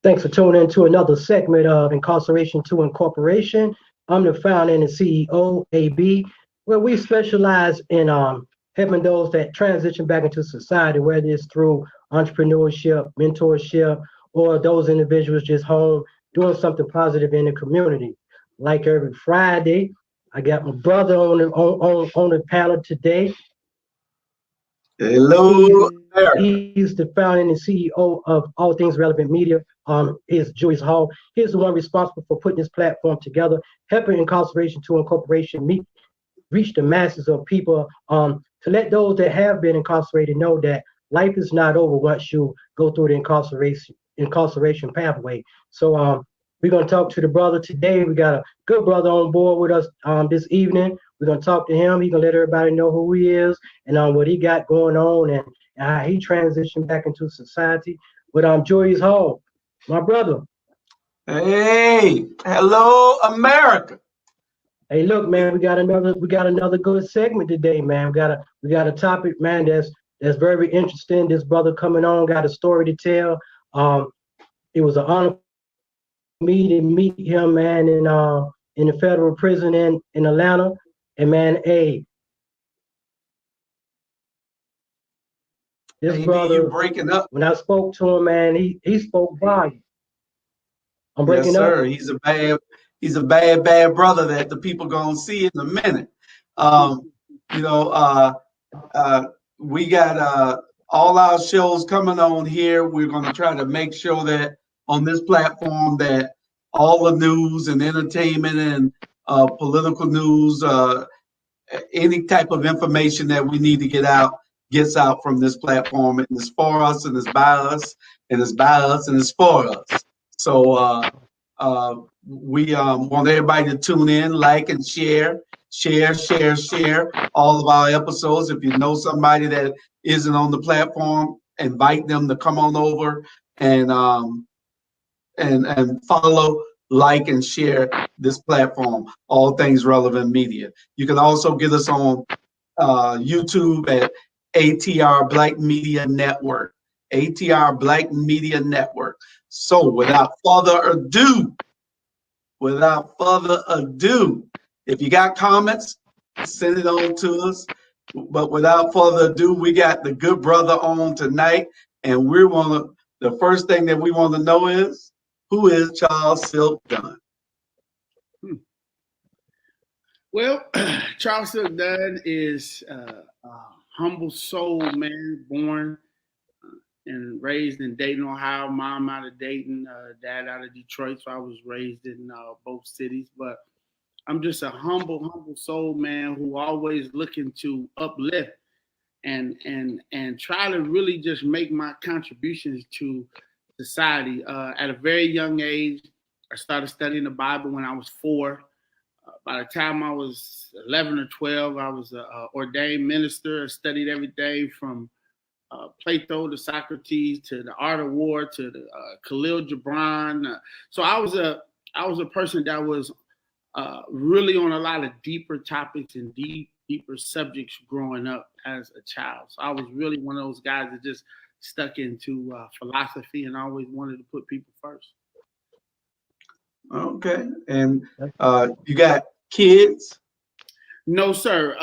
Thanks for tuning in to another segment of Incarceration to Incorporation. I'm the founder and the CEO, AB, where we specialize in helping those that transition back into society, whether it's through entrepreneurship, mentorship, or those individuals just home doing something positive in the community. Like every Friday, I got my brother on the panel today. Hello, America. He's the founder and the CEO of All Things Relevant Media. Is Joyce Hall. He's the one responsible for putting this platform together, helping Incarceration to Incorporation reach the masses of people, to let those that have been incarcerated know that life is not over once you go through the incarceration pathway. So we're gonna talk to the brother today. We got a good brother on board with us this evening. We're gonna talk to him. He's gonna let everybody know who he is and what he got going on and how he transitioned back into society. But Joyce Hall, my brother. Hey, hello, America. Hey, look, man, we got another good segment today, man. We got a topic, man, that's very interesting. This brother coming on got a story to tell. It was an honor for me to meet him, man, in the federal prison in Atlanta. And man, hey, this brother, you breaking up. When I spoke to him, man, he spoke volume. I'm breaking yes, sir. up. He's a bad brother that the people gonna see in a minute. We got all our shows coming on here. We're gonna try to make sure that on this platform that all the news and entertainment and political news, any type of information that we need to get out gets out from this platform. And it's for us, and it's by us, and it's by us, and it's for us. So we want everybody to tune in, like, and share all of our episodes. If you know somebody that isn't on the platform, invite them to come on over and follow, like, and share this platform, All Things Relevant Media. You can also get us on YouTube at ATR Black Media Network. ATR Black Media Network. So without further ado, if you got comments, send it on to us. But without further ado, we got the good brother on tonight, and the first thing that we want to know is, who is Charles Silk Dunn? Well, Charles Silk Dunn is a humble soul, man, born and raised in Dayton, Ohio. Mom out of Dayton, dad out of Detroit. So I was raised in both cities. But I'm just a humble soul, man, who always looking to uplift and try to really just make my contributions to society. At a very young age, I started studying the Bible when I was 4. By the time I was 11 or 12, I was an ordained minister. I studied everything from Plato to Socrates to the Art of War to the Khalil Gibran. So I was a person that was really on a lot of deeper topics and deeper subjects growing up as a child. So I was really one of those guys that just stuck into philosophy and always wanted to put people first. Okay, and you got kids? No, sir.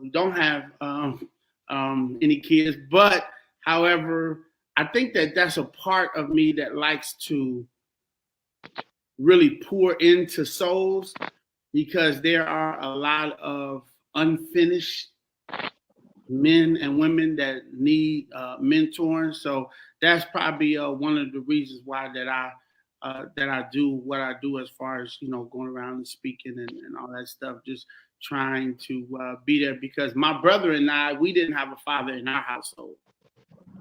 We don't have any kids, but however, I think that that's a part of me that likes to really pour into souls, because there are a lot of unfinished men and women that need mentoring. So that's probably one of the reasons why that I do what I do, as far as, going around and speaking and all that stuff, just trying to be there, because my brother and I, we didn't have a father in our household.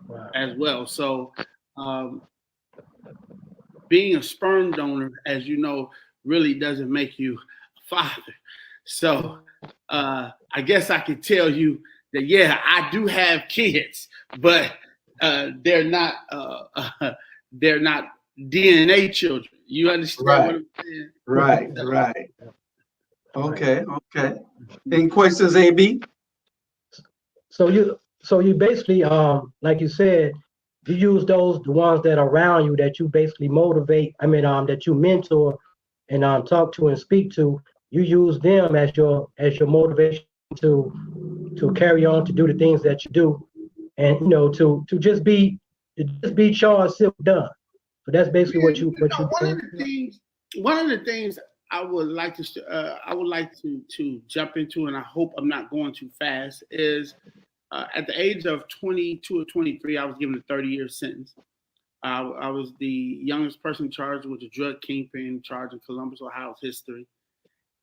Wow. As well. So being a sperm donor, as you know, really doesn't make you a father. So I guess I could tell you that, yeah, I do have kids, but they're not DNA children. You understand what I'm saying? Right. Okay. Any questions, AB? So you basically, like you said, you use the ones that are around you that you basically motivate. I mean, that you mentor and talk to and speak to. You use them as your motivation to carry on to do the things that you do, and to just be Charles Silk Dunn. So that's basically Yeah, what you one of doing. the things, I would like to jump into, and I hope I'm not going too fast, is at the age of 22 or 23, I was given a 30-year sentence. I was the youngest person charged with a drug kingpin charge in Columbus, Ohio's history.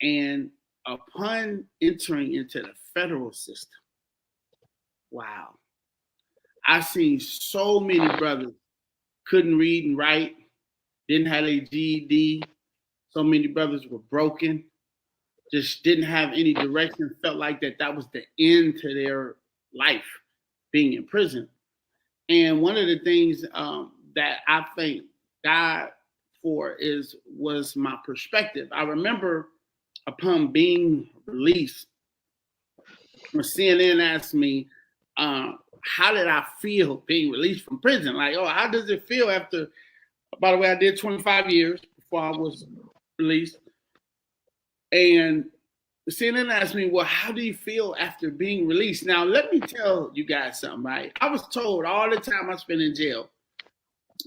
And upon entering into the federal system, wow, I seen so many brothers couldn't read and write, didn't have a GED. So many brothers were broken, just didn't have any direction, felt like that was the end to their life, being in prison. And one of the things that I thank God for was my perspective. I remember upon being released, when CNN asked me, how did I feel being released from prison? Like, oh, how does it feel after, by the way, I did 25 years before I was released. And CNN asked me, well, how do you feel after being released? Now, let me tell you guys something, right? I was told all the time I spent in jail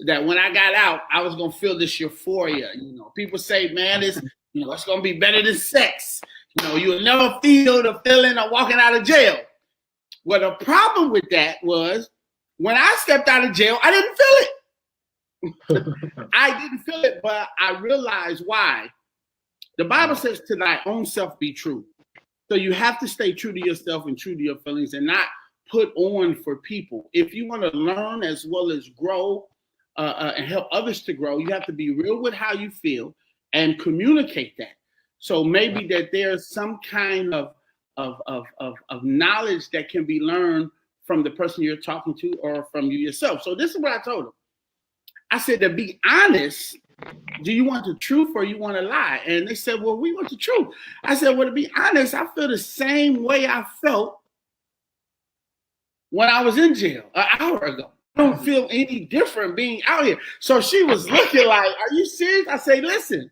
that when I got out, I was going to feel this euphoria. People say, man, it's going to be better than sex. You'll never feel the feeling of walking out of jail. Well, the problem with that was when I stepped out of jail, I didn't feel it. I didn't feel it, but I realized why. The Bible says to thy own self be true. So you have to stay true to yourself and true to your feelings and not put on for people. If you want to learn as well as grow and help others to grow, you have to be real with how you feel and communicate that. So maybe that there's some kind of knowledge that can be learned from the person you're talking to or from you yourself. So this is what I told him. I said, to be honest, do you want the truth or you want to lie? And they said, well, we want the truth. I said, well, to be honest, I feel the same way I felt when I was in jail an hour ago. I don't feel any different being out here. So she was looking like, are you serious? I say, listen.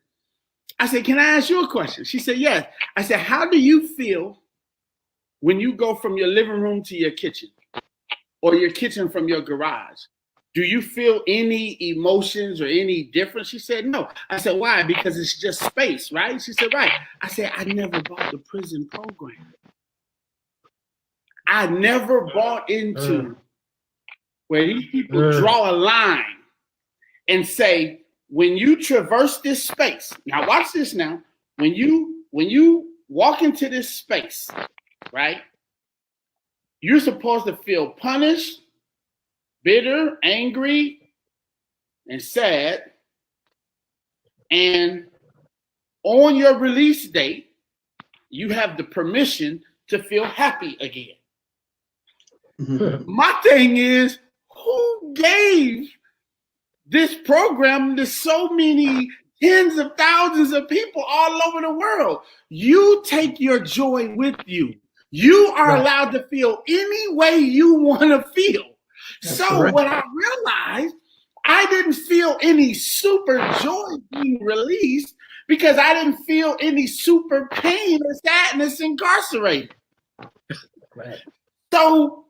I said, can I ask you a question? She said, yes. I said, how do you feel when you go from your living room to your kitchen or your kitchen from your garage? Do you feel any emotions or any difference? She said, no. I said, why? Because it's just space, right? She said, right. I said, I never bought the prison program. I never bought into where these people draw a line and say, when you traverse this space, now watch this now. When you walk into this space, right, you're supposed to feel punished, bitter, angry, and sad. And on your release date, you have the permission to feel happy again. My thing is, who gave this program to so many tens of thousands of people all over the world? You take your joy with you. You are allowed to feel any way you want to feel. So when I realized I didn't feel any super joy being released because I didn't feel any super pain or sadness incarcerated. Right. So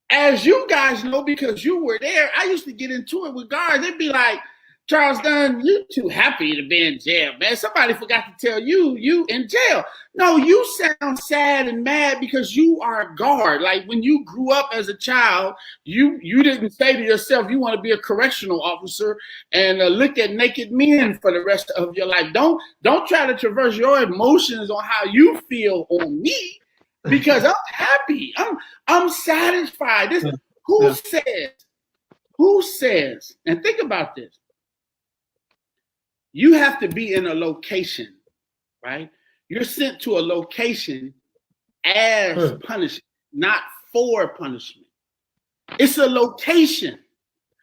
as you guys know, because you were there, I used to get into it with guards. They'd be like, Charles Dunn, you too happy to be in jail, man. Somebody forgot to tell you in jail. No, you sound sad and mad because you are a guard. Like when you grew up as a child, you didn't say to yourself, you want to be a correctional officer and look at naked men for the rest of your life. Don't try to traverse your emotions on how you feel on me because I'm happy. I'm satisfied. Who says, and think about this. You have to be in a location, right? You're sent to a location as punishment, not for punishment. It's a location.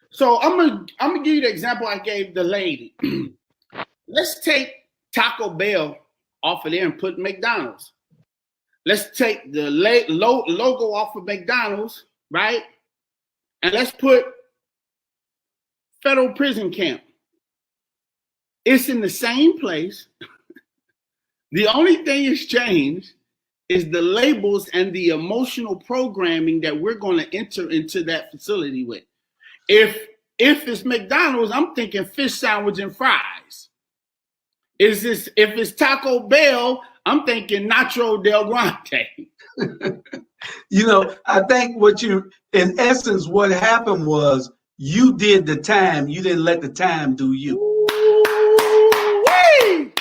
So I'm gonna give you the example I gave the lady. Let's take Taco Bell off of there and put McDonald's. let's take the logo off of McDonald's, right? And let's put federal prison camp. It's in the same place. The only thing that's changed is the labels and the emotional programming that we're going to enter into that facility with. If it's McDonald's, I'm thinking fish sandwich and fries. If it's Taco Bell, I'm thinking Nacho Del Grande. You know, I think in essence, what happened was you did the time. You didn't let the time do you. Ooh-wee!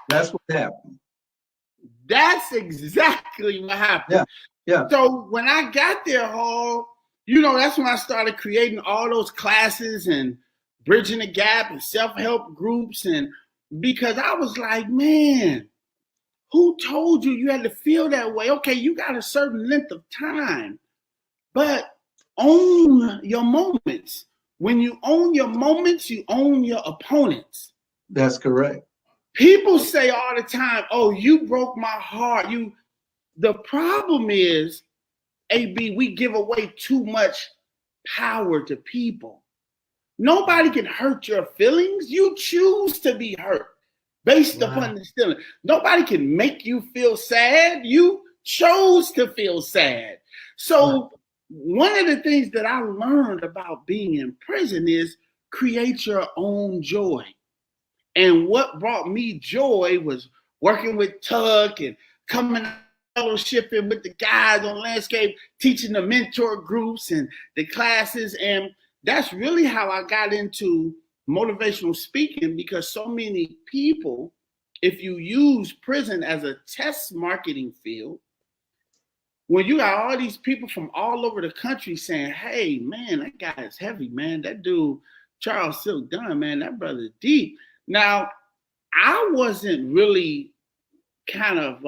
That's what happened. That's exactly what happened. Yeah. So when I got there, Hall, you know, that's when I started creating all those classes and bridging the gap and self-help groups. And because I was like, man, who told you had to feel that way? Okay, you got a certain length of time, but own your moments. When you own your moments, you own your opponents. That's correct. People say all the time, oh, you broke my heart. The problem is, AB, we give away too much power to people. Nobody can hurt your feelings. You choose to be hurt based upon this feeling. Nobody can make you feel sad. You chose to feel sad. So one of the things that I learned about being in prison is create your own joy. And what brought me joy was working with Tug and coming fellowshipping with the guys on landscape, teaching the mentor groups and the classes. And that's really how I got into motivational speaking, because so many people, if you use prison as a test marketing field, when you got all these people from all over the country saying, hey, man, that guy is heavy, man. That dude, Charles Silk Dunn, man, that brother's deep. Now, I wasn't really kind of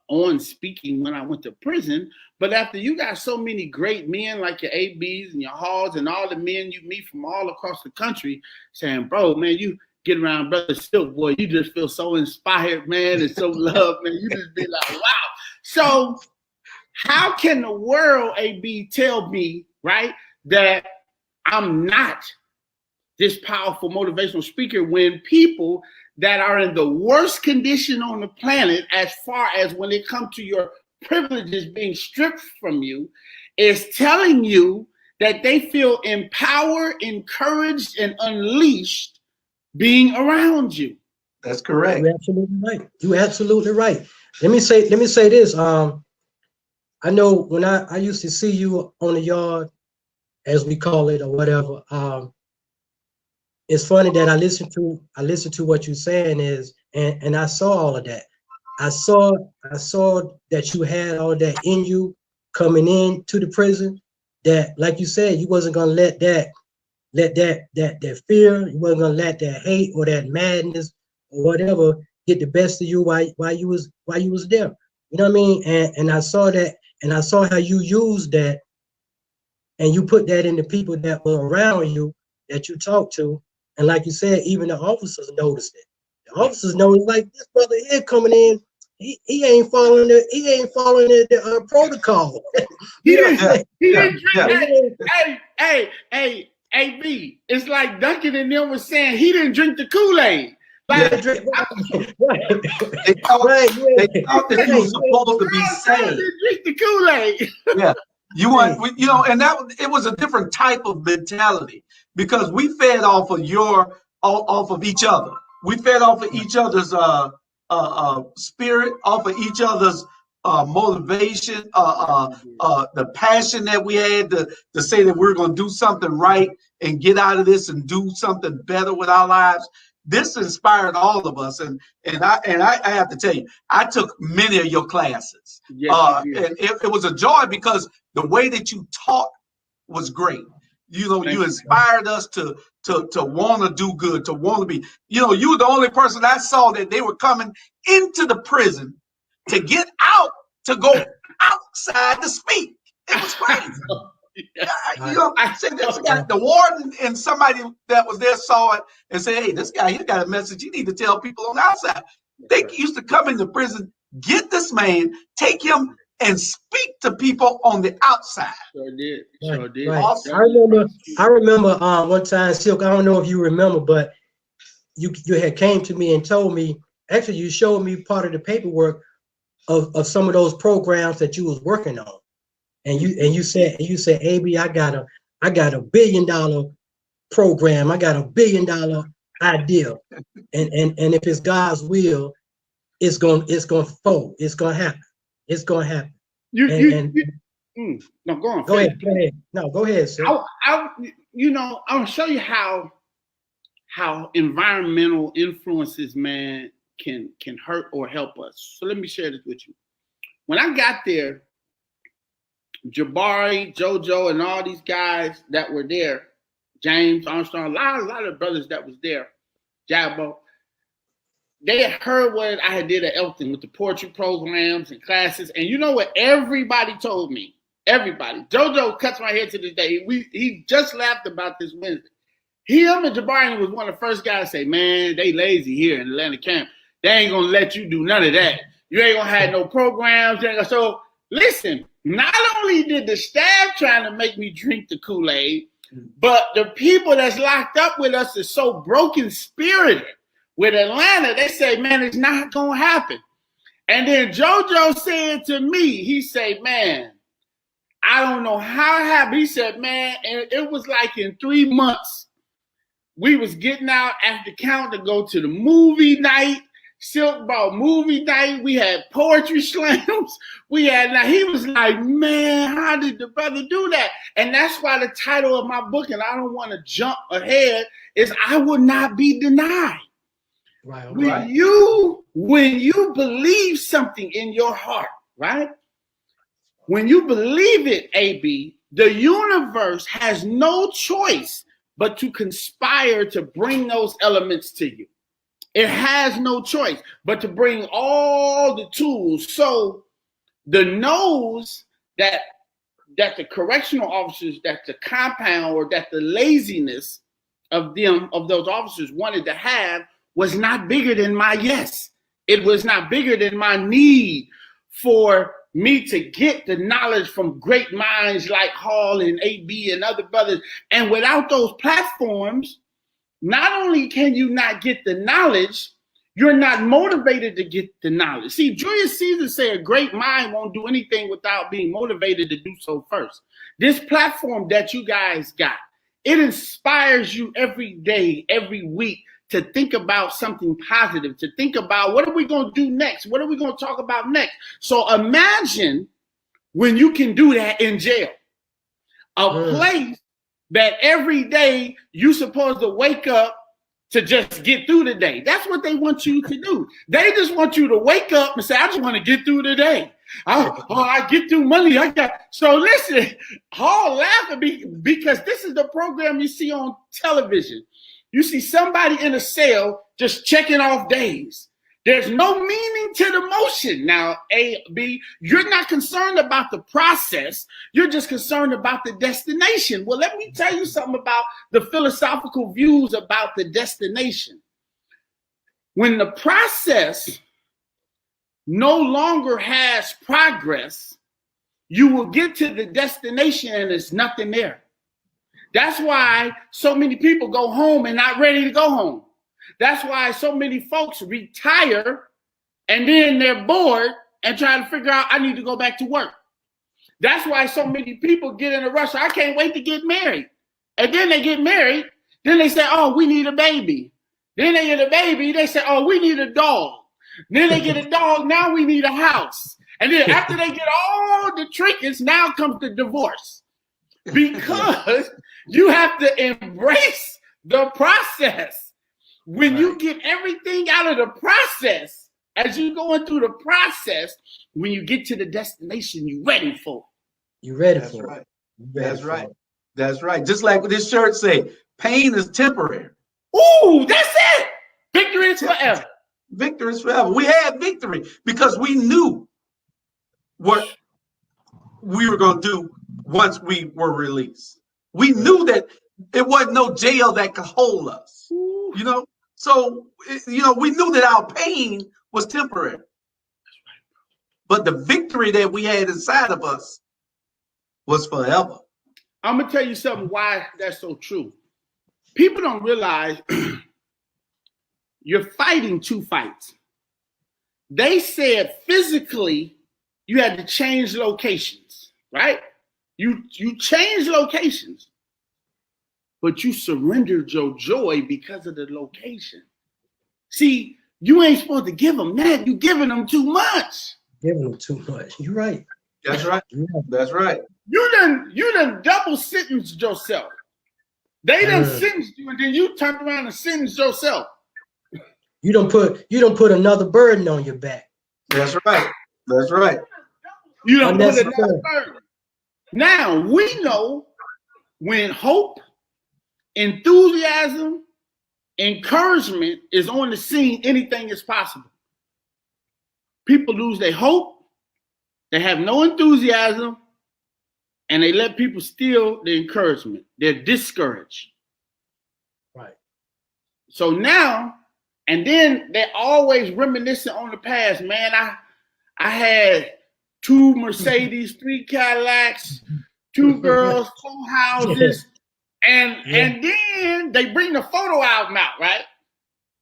on speaking when I went to prison, but after you got so many great men like your ABs and your Halls and all the men you meet from all across the country saying, bro, man, you get around Brother Silk, boy, you just feel so inspired, man, and so loved, man. You just be like, wow. So how can the world, AB, tell me, right, that I'm not this powerful motivational speaker when people that are in the worst condition on the planet, as far as when it comes to your privileges being stripped from you, is telling you that they feel empowered, encouraged, and unleashed being around you? That's correct. You're absolutely right. You're absolutely right. Let me say this. I know when I used to see you on the yard, as we call it or whatever, it's funny that I listened to what you're saying and I saw all of that. I saw that you had all that in you coming in to the prison, that, like you said, you wasn't gonna let that fear, you wasn't gonna let that hate or that madness or whatever get the best of you while you was there. You know what I mean? And I saw that, and I saw how you used that, and you put that in the people that were around you, that you talked to. And like you said, even the officers noticed it. The officers noticed, like, this brother here coming in, he ain't following the protocol. He didn't drink. Hey, AB, it's like Duncan and them was saying he didn't drink the Kool-Aid. Like, They thought that you were supposed to be sane. Drink the Kool-Aid. Yeah. And it was a different type of mentality, because we fed off of each other. We fed off of each other's spirit, off of each other's motivation, the passion that we had to say that we're going to do something right and get out of this and do something better with our lives. This inspired all of us, and I have to tell you, I took many of your classes, and it was a joy, because the way that you taught was great. You inspired us to want to do good, to want to be. You were the only person I saw that they were coming into the prison to get out, to go outside to speak. It was crazy. I said, this guy, the warden and somebody that was there saw it and said, hey, this guy, he got a message you need to tell people on the outside. They used to come into prison get this man, take him and speak to people on the outside. Sure did. Right, Sure did. right. Awesome. I remember one time, Silk, I don't know if you remember, but you had came to me and told me, actually you showed me part of the paperwork of some of those programs that you was working on. And you said, AB, I got a $1 billion program, I got a $1 billion idea. And if it's God's will, it's gonna fold. It's gonna happen. It's gonna happen. No, go on. Go ahead. No, go ahead, sir. I'm gonna show you how environmental influences, man, can hurt or help us. So let me share this with you. When I got there, Jabari, JoJo, and all these guys that were there, James Armstrong, a lot of brothers that was there, Jabbo, they had heard what I had did at Elton with the poetry programs and classes. And you know what everybody told me? Everybody. JoJo cuts my hair to this day. He just laughed about this Wednesday. Him and Jabari was one of the first guys to say, man, they lazy here in Atlanta camp. They ain't going to let you do none of that. You ain't going to have no programs. So listen, not only did the staff trying to make me drink the Kool-Aid, but the people that's locked up with us is so broken spirited. With Atlanta, they say, man, it's not going to happen. And then JoJo said to me, he said, man, I don't know how it happened. He said, man, and it was like in 3 months, we was getting out after count to go to the movie night, Silk ball movie night. We had poetry slams. He was like, man, how did the brother do that? And that's why the title of my book, and I don't want to jump ahead, is I Will Not Be Denied. Right. When you believe something in your heart, right? When you believe it, AB, the universe has no choice but to conspire to bring those elements to you. It has no choice but to bring all the tools. So the no's that the correctional officers, that the compound or that the laziness of those officers wanted to have was not bigger than my yes. It was not bigger than my need for me to get the knowledge from great minds like Hall and AB and other brothers. And without those platforms, not only can you not get the knowledge, you're not motivated to get the knowledge. See, Julius Caesar said a great mind won't do anything without being motivated to do so first. This platform that you guys got, it inspires you every day, every week, to think about something positive, to think about what are we going to do next? What are we going to talk about next? So imagine when you can do that in jail, a place that every day you're supposed to wake up to just get through the day. That's what they want you to do. They just want you to wake up and say, I just want to get through the day. I get through money. So listen, Hall laughing because this is the program you see on television. You see somebody in a cell just checking off days. There's no meaning to the motion. Now, A, B, you're not concerned about the process. You're just concerned about the destination. Well, let me tell you something about the philosophical views about the destination. When the process no longer has progress, you will get to the destination and there's nothing there. That's why so many people go home and not ready to go home. That's why so many folks retire and then they're bored and try to figure out, I need to go back to work. That's why so many people get in a rush. I can't wait to get married. And then they get married. Then they say, oh, we need a baby. Then they get a baby. They say, oh, we need a dog. Then they get a dog. Now we need a house. And then after they get all the trinkets, now comes the divorce. Because you have to embrace the process. When you get everything out of the process, as you're going through the process, when you get to the destination, you're ready for it. You're ready That's for right. it. That's right. That's right. Just like what this shirt say, pain is temporary. Ooh, that's it. Victory is forever. Victory is forever. We had victory because we knew what we were going to do once we were released. We knew that it wasn't no jail that could hold us, you know? So, you know, we knew that our pain was temporary. but the victory that we had inside of us was forever. I'm gonna tell you something why that's so true. People don't realize you're fighting two fights. They said physically you had to change locations, right? You changed locations, but you surrendered your joy because of the location. See, you ain't supposed to give them that. You giving them too much. Giving them too much. You're right. That's right. That's right. You done double sentenced yourself. They done sentenced you, and then you turned around and sentenced yourself. You don't put another burden on your back. That's right. That's right. You don't put another burden. Now we know when hope, enthusiasm, encouragement is on the scene, anything is possible. People lose their hope, they have no enthusiasm, and they let people steal the encouragement. They're discouraged. Right. So now, and then they're always reminiscing on the past. Man, I had 2 Mercedes, 3 Cadillacs, 2 girls, 2 houses, and then they bring the photo album out, right?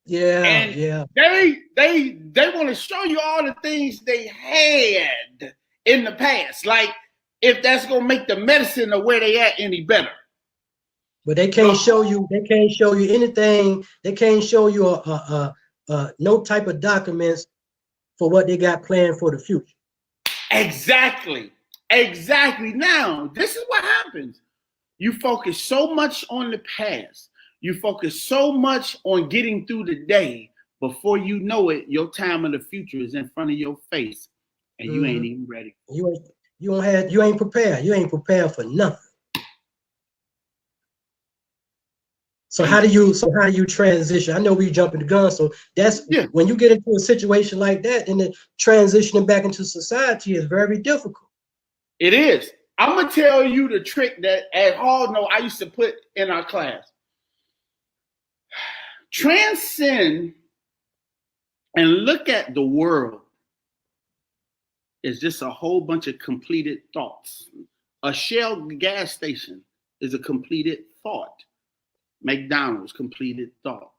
Yeah, and yeah. They want to show you all the things they had in the past, like if that's gonna make the medicine of where they at any better. But they can't show you. They can't show you anything. They can't show you no type of documents for what they got planned for the future. Exactly. Now, this is what happens. You focus so much on the past. You focus so much on getting through the day. Before you know it, your time in the future is in front of your face, and you ain't even ready. You ain't prepared. You ain't prepared for nothing. So how do you transition? I know we jumping the gun, so that's when you get into a situation like that, and then transitioning back into society is very difficult. It is. I'm gonna tell you the trick that at Hall No I used to put in our class. Transcend and look at the world as just a whole bunch of completed thoughts. A Shell gas station is a completed thought. McDonald's, completed thought.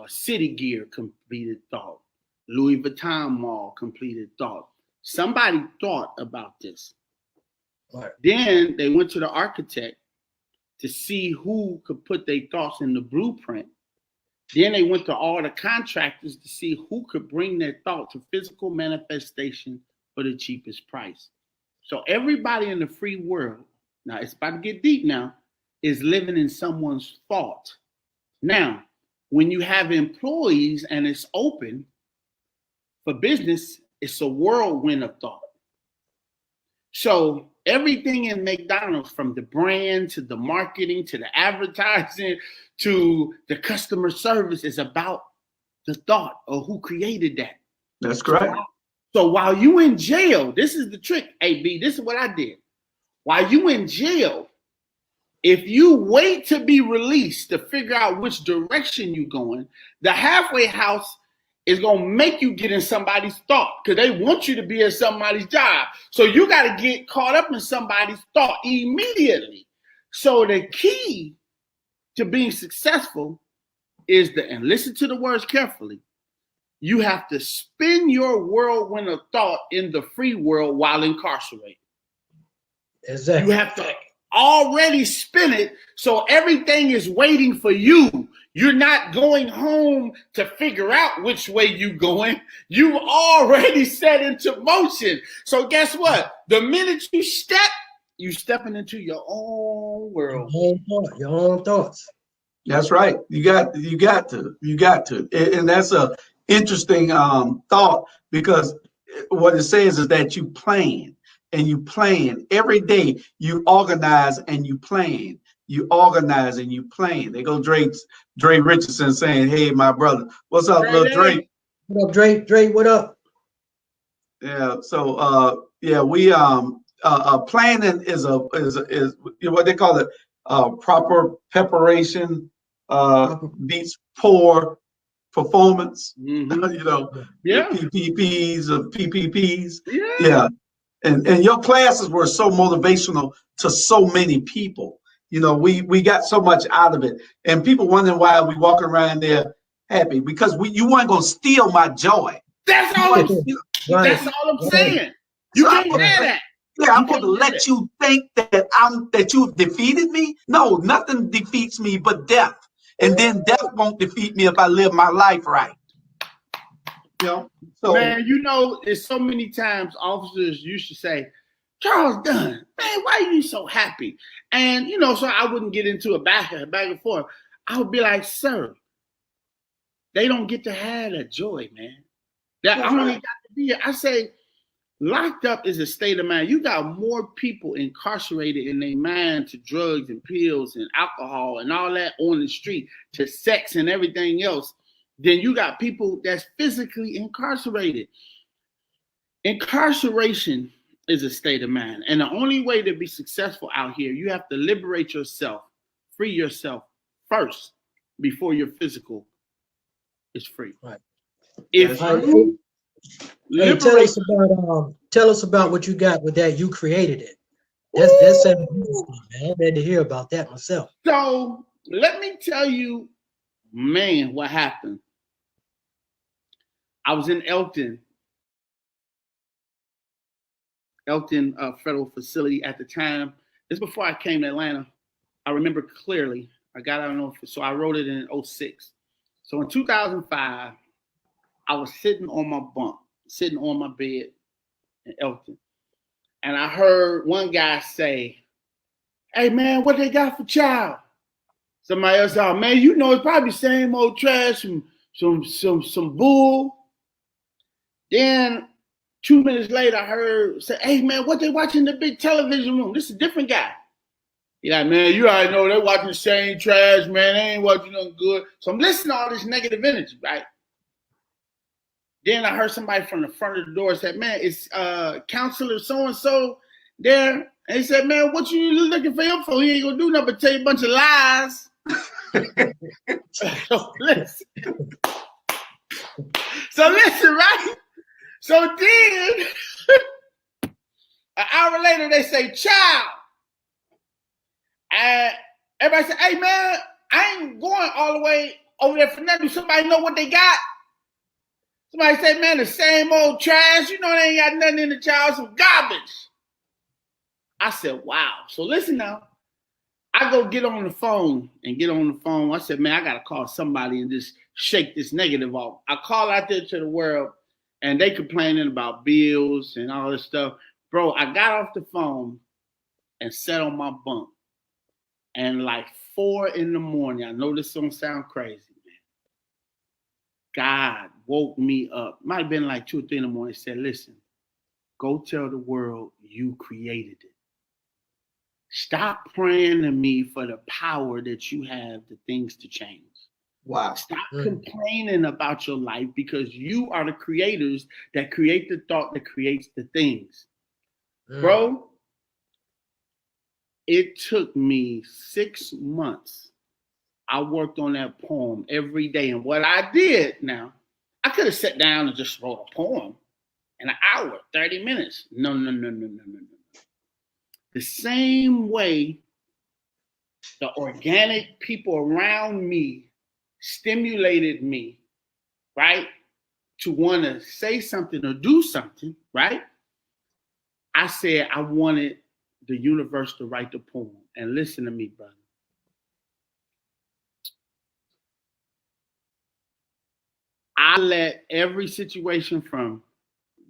City Gear, completed thought. Louis Vuitton Mall, completed thought. Somebody thought about this. Right. Then they went to the architect to see who could put their thoughts in the blueprint. Then they went to all the contractors to see who could bring their thought to physical manifestation for the cheapest price. So everybody in the free world, now it's about to get deep now, is living in someone's thought. Now, when you have employees and it's open for business, it's a whirlwind of thought. So everything in McDonald's, from the brand to the marketing to the advertising to the customer service, is about the thought of who created that. That's correct. So while you in jail, this is the trick, AB, this is what I did. While you in jail, if you wait to be released to figure out which direction you're going, the halfway house is going to make you get in somebody's thought because they want you to be in somebody's job. So you got to get caught up in somebody's thought immediately. So the key to being successful is and listen to the words carefully, you have to spin your whirlwind of thought in the free world while incarcerated. Exactly. You have to already spin it so everything is waiting for you. You're not going home to figure out which way you're going. You already set into motion. So guess what? The minute you stepping into your own world. Your own thoughts. That's right. You got to. And that's a interesting thought, because what it says is that you plan. And you plan every day. You organize and you plan. You organize and you plan. They go Dre Richardson saying, "Hey, my brother, what's up, little Dre? What up, Dre? Dre, what up?" Yeah. So we planning is what they call it. Proper preparation beats poor performance, Mhm. you know, Yeah. PPPs or PPPs. Yeah. Yeah. And your classes were so motivational to so many people. You know, we got so much out of it. And people wondering why we walking around there happy because you weren't gonna steal my joy. That's You all weren't, I'm. you That's Right. all I'm Right. saying. You so can't have that. yeah, I'm You going can't to have let that. you think that you defeated me. No, nothing defeats me but death. And then death won't defeat me if I live my life right. You know? So Man, you know, it's so many times officers used to say, Charles Dunn, man, why are you so happy? And, you know, so I wouldn't get into a back and forth. I would be like, sir, they don't get to have that joy, man. That I only got to be here. I say, locked up is a state of mind. You got more people incarcerated in their mind to drugs and pills and alcohol and all that on the street, to sex and everything else, than you got people that's physically incarcerated. Incarceration is a state of mind. And the only way to be successful out here, you have to liberate yourself, free yourself first before your physical is free. Right. If Right. you Hey, liberate, tell us about what you got with that. You created it. That's interesting, man. I'm ready to hear about that myself. so let me tell you, man, what happened. I was in Elton federal facility at the time. This before I came to Atlanta. I remember clearly. I got out of so I wrote it in 2006. So in 2005, I was sitting on my bunk, sitting on my bed in Elton. And I heard one guy say, hey man, what they got for child? Somebody else, oh man, you know it's probably same old trash, some bull. Then 2 minutes later, I heard say, hey man, what they watching in the big television room? This is a different guy. He's like, man, you already know they're watching the same trash, man. They ain't watching nothing good. So I'm listening to all this negative energy, right? Then I heard somebody from the front of the door said, man, it's counselor so-and-so there. And he said, man, what you looking for him for? He ain't gonna do nothing but tell you a bunch of lies. So listen, right? So then, an hour later, they say, child. And everybody said, hey, man, I ain't going all the way over there for nothing. Somebody know what they got? Somebody said, man, the same old trash. You know they ain't got nothing in the child, some garbage. I said, wow. So listen now. I go get on the phone. I said, man, I got to call somebody and just shake this negative off. I call out there to the world, and they complaining about bills and all this stuff. Bro, I got off the phone and sat on my bunk. And like 4 a.m, I know this don't sound crazy, man. God woke me up. Might have been like 2 or 3 a.m. and said, listen, go tell the world you created it. Stop praying to me for the power that you have, the things to change. wow. Stop complaining about your life, because you are the creators that create the thought that creates the things. Bro, it took me 6 months. I worked on that poem every day. And what I did now, I could have sat down and just wrote a poem in an hour, 30 minutes. No. The same way the organic people around me stimulated me, right, to want to say something or do something, right? I said I wanted the universe to write the poem. And listen to me, brother. I let every situation, from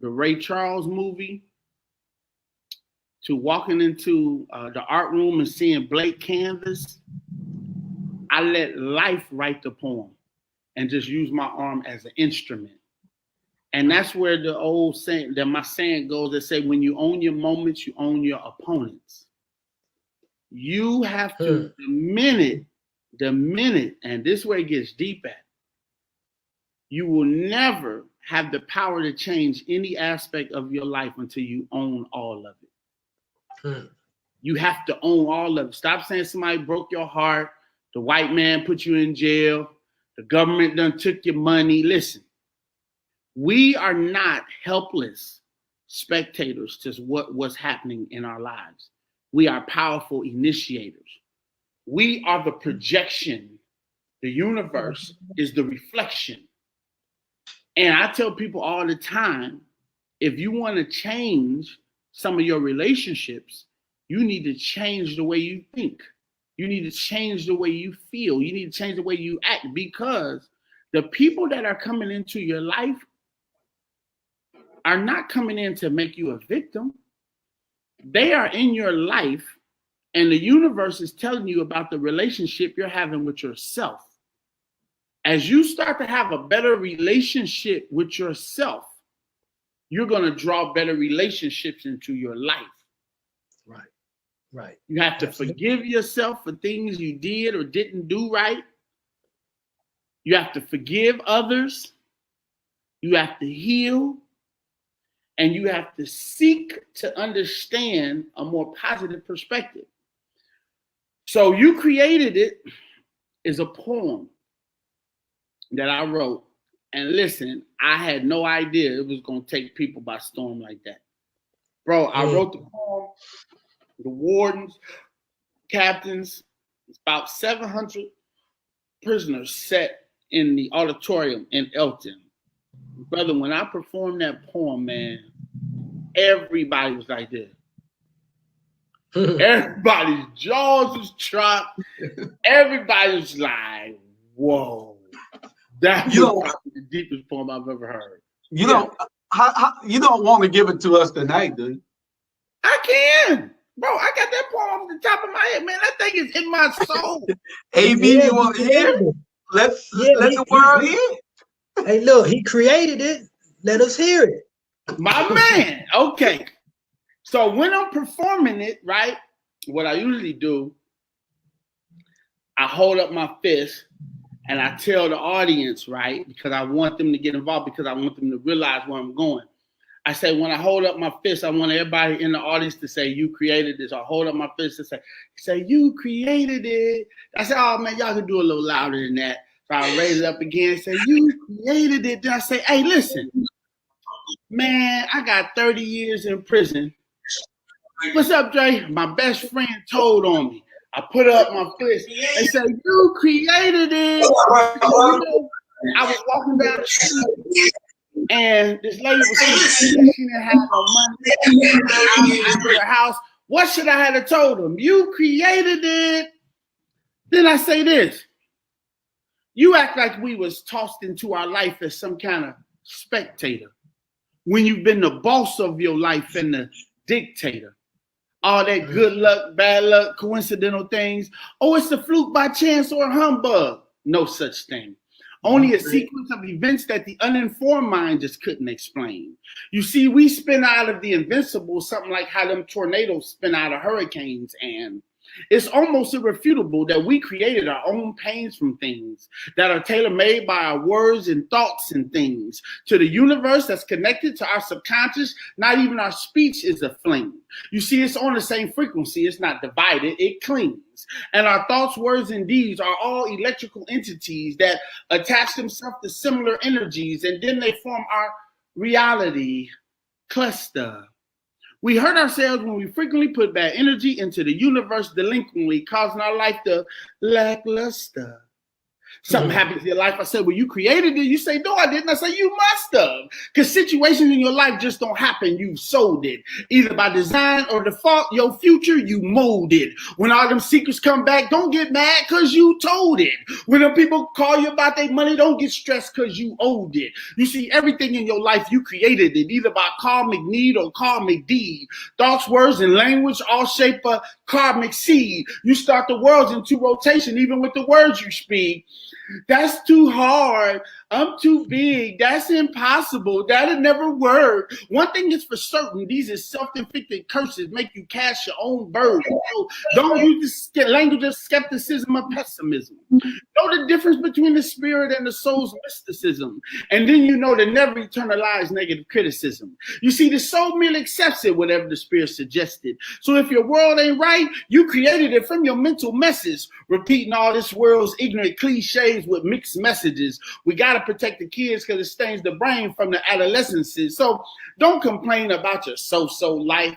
the Ray Charles movie to walking into the art room and seeing blank canvas, I let life write the poem and just use my arm as an instrument. And that's where the old saying, that my saying goes, that say, when you own your moments, you own your opponents. You have to, the minute, and this way it gets deep at, you will never have the power to change any aspect of your life until you own all of it. You have to own all of it. Stop saying somebody broke your heart, the white man put you in jail, The government done took your money. Listen, we are not helpless spectators to what's happening in our lives. We are powerful initiators. We are the projection. The universe is the reflection. And I tell people all the time, if you want to change some of your relationships, you need to change the way you think. You need to change the way you feel. You need to change the way you act, because the people that are coming into your life are not coming in to make you a victim. They are in your life, and the universe is telling you about the relationship you're having with yourself. As you start to have a better relationship with yourself, you're going to draw better relationships into your life. Right. You have to forgive yourself for things you did or didn't do right. You have to forgive others. You have to heal. And you have to seek to understand a more positive perspective. So You Created It is a poem that I wrote. And listen, I had no idea it was going to take people by storm like that. Bro, I wrote the poem. The wardens, captains, it's about 700 prisoners sat in the auditorium in Elton. Brother, when I performed that poem, man, everybody was like this. Everybody's jaws was dropped. Everybody was like, whoa. That was the deepest poem I've ever heard. You know, you don't want to give it to us tonight, do you? I can. Bro, I got that poem off the top of my head, man. That thing is in my soul. AB, you want to hear it? Let the world hear it. Hey, look, he created it. Let us hear it. My man. Okay. So when I'm performing it, right, what I usually do, I hold up my fist and I tell the audience, right, because I want them to get involved, because I want them to realize where I'm going. I say, when I hold up my fist, I want everybody in the audience to say, you created this. I hold up my fist and say, you created it. I say, oh, man, y'all can do a little louder than that. So I raise it up again and say, you created it. Then I say, hey, listen, man, I got 30 years in prison. What's up, Dre? My best friend told on me. I put up my fist and said, you created it. You know, I was walking down the street. And this lady was saying she didn't have no money for her house. What should I have told them? You created it. Then I say this. You act like we was tossed into our life as some kind of spectator, when you've been the boss of your life and the dictator. All that good luck, bad luck, coincidental things. Oh, it's a fluke by chance or a humbug. No such thing. Only a sequence of events that the uninformed mind just couldn't explain. You see, we spin out of the invincible something like how them tornadoes spin out of hurricanes, and it's almost irrefutable that we created our own pains from things that are tailor-made by our words and thoughts and things. To the universe that's connected to our subconscious, not even our speech is a fling. You see, it's on the same frequency. It's not divided. It clings. And our thoughts, words, and deeds are all electrical entities that attach themselves to similar energies, and then they form our reality cluster. We hurt ourselves when we frequently put bad energy into the universe delinquently, causing our life to lackluster. Something happens in your life. I said, well, you created it. You say, no, I didn't. I say, you must have. Because situations in your life just don't happen. You sold it. Either by design or default, your future, you molded. When all them secrets come back, don't get mad because you told it. When them people call you about their money, don't get stressed because you owed it. You see, everything in your life, you created it, either by karmic need or karmic deed. Thoughts, words, and language all shape a karmic seed. You start the worlds into rotation, even with the words you speak. That's too hard. I'm too big. That's impossible. That'll never work. One thing is for certain, these are self-inflicted curses make you cast your own burden. So don't use this language of skepticism or pessimism. Know the difference between the spirit and the soul's mysticism. And then you know to never internalize negative criticism. You see, the soul merely accepts it, whatever the spirit suggested. So if your world ain't right, you created it from your mental messes, repeating all this world's ignorant cliches with mixed messages. We got to protect the kids because it stains the brain from the adolescences. So don't complain about your so-so life,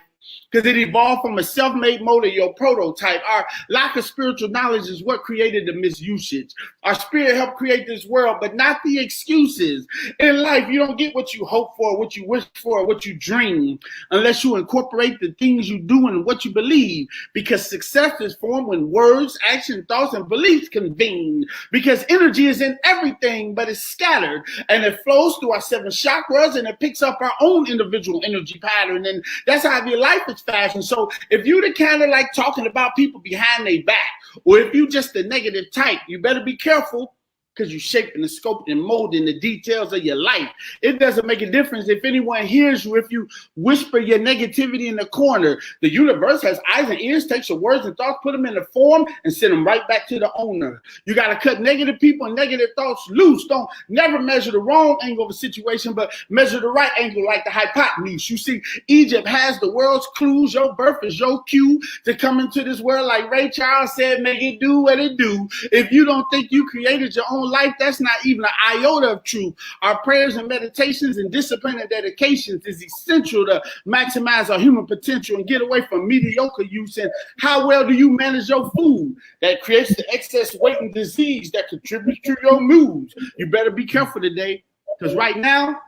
because it evolved from a self-made motor, your prototype. Our lack of spiritual knowledge is what created the misusage. Our spirit helped create this world, but not the excuses. In life, you don't get what you hope for, what you wish for, what you dream, unless you incorporate the things you do and what you believe. Because success is formed when words, action, thoughts, and beliefs convene. Because energy is in everything, but it's scattered. And it flows through our 7 chakras, and it picks up our own individual energy pattern. And that's how your life is fashion. So if you the kind of like talking about people behind their back, or if you just the negative type, you better be careful, because you're shaping and scoping and molding the details of your life. It doesn't make a difference if anyone hears you, if you whisper your negativity in the corner. The universe has eyes and ears, takes your words and thoughts, put them in a form, and send them right back to the owner. You got to cut negative people and negative thoughts loose. Don't never measure the wrong angle of a situation, but measure the right angle, like the hypotenuse. You see, Egypt has the world's clues. Your birth is your cue to come into this world. Like Ray Charles said, make it do what it do. If you don't think you created your own life, that's not even an iota of truth. Our prayers and meditations and discipline and dedications is essential to maximize our human potential and get away from mediocre use. And how well do you manage your food? That creates the excess weight and disease that contributes to your moods. You better be careful today, because right now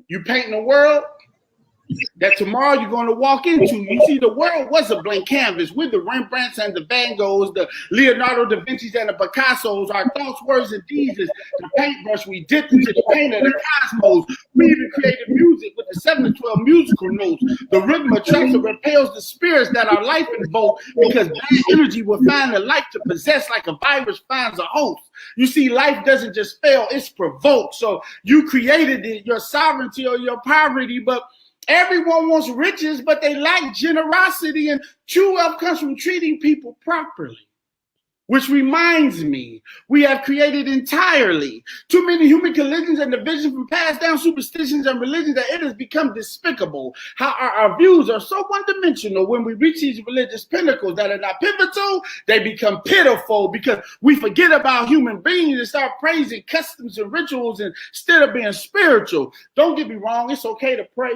you're painting a world that tomorrow you're going to walk into. You see, the world was a blank canvas with the Rembrandts and the Van Goghs, the Leonardo da Vinci's and the Picassos. Our thoughts, words, and deeds is the paintbrush we dipped into the paint of the cosmos. We even created music with the 7 to 12 musical notes. The rhythm attracts and repels the spirits that our life invoke, because bad energy will find a life to possess like a virus finds a host. You see, life doesn't just fail, it's provoked. So you created it, your sovereignty or your poverty, but everyone wants riches, but they lack generosity, and true wealth comes from treating people properly. Which reminds me, we have created entirely too many human collisions and divisions from passed down superstitions and religions that it has become despicable. How our views are so one-dimensional. When we reach these religious pinnacles that are not pivotal, they become pitiful, because we forget about human beings and start praising customs and rituals instead of being spiritual. Don't get me wrong, it's okay to pray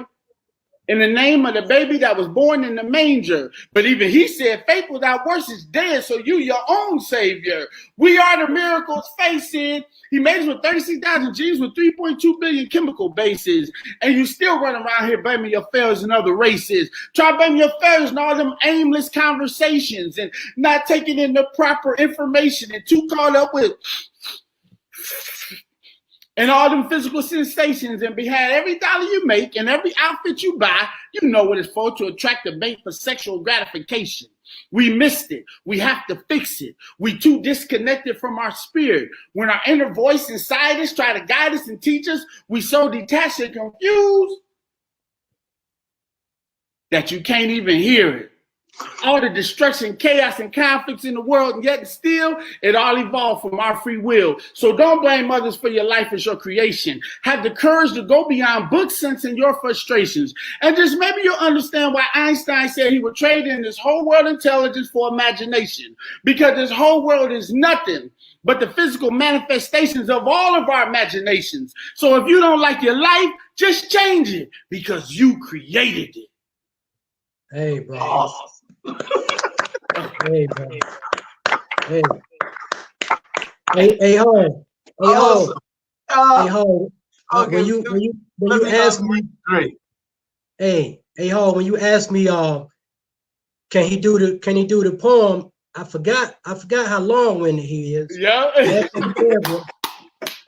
in the name of the baby that was born in the manger. But even he said, faith without works is dead, so you your own savior. We are the miracles facing. He made us with 36,000 genes with 3.2 billion chemical bases. And you still run around here blaming your failures in other races. Try blaming your failures in all them aimless conversations and not taking in the proper information and too caught up with and all them physical sensations, and behind every dollar you make and every outfit you buy, you know what it's for, to attract the bait for sexual gratification. We missed it. We have to fix it. We too disconnected from our spirit. When our inner voice inside us try to guide us and teach us, we so detached and confused that you can't even hear it. All the destruction, chaos, and conflicts in the world, and yet still, it all evolved from our free will. So don't blame others for your life as your creation. Have the courage to go beyond book sense and your frustrations. And just maybe you'll understand why Einstein said he would trade in this whole world intelligence for imagination. Because this whole world is nothing but the physical manifestations of all of our imaginations. So if you don't like your life, just change it, because you created it. Hey, bro. Awesome. Hey, bro. Hey. Hey, ho. Hey, ho. Hey, ho. Okay, when you ask me, great. Hey, ho, when you ask me, can he do the poem? I forgot how long-winded he is. Yeah.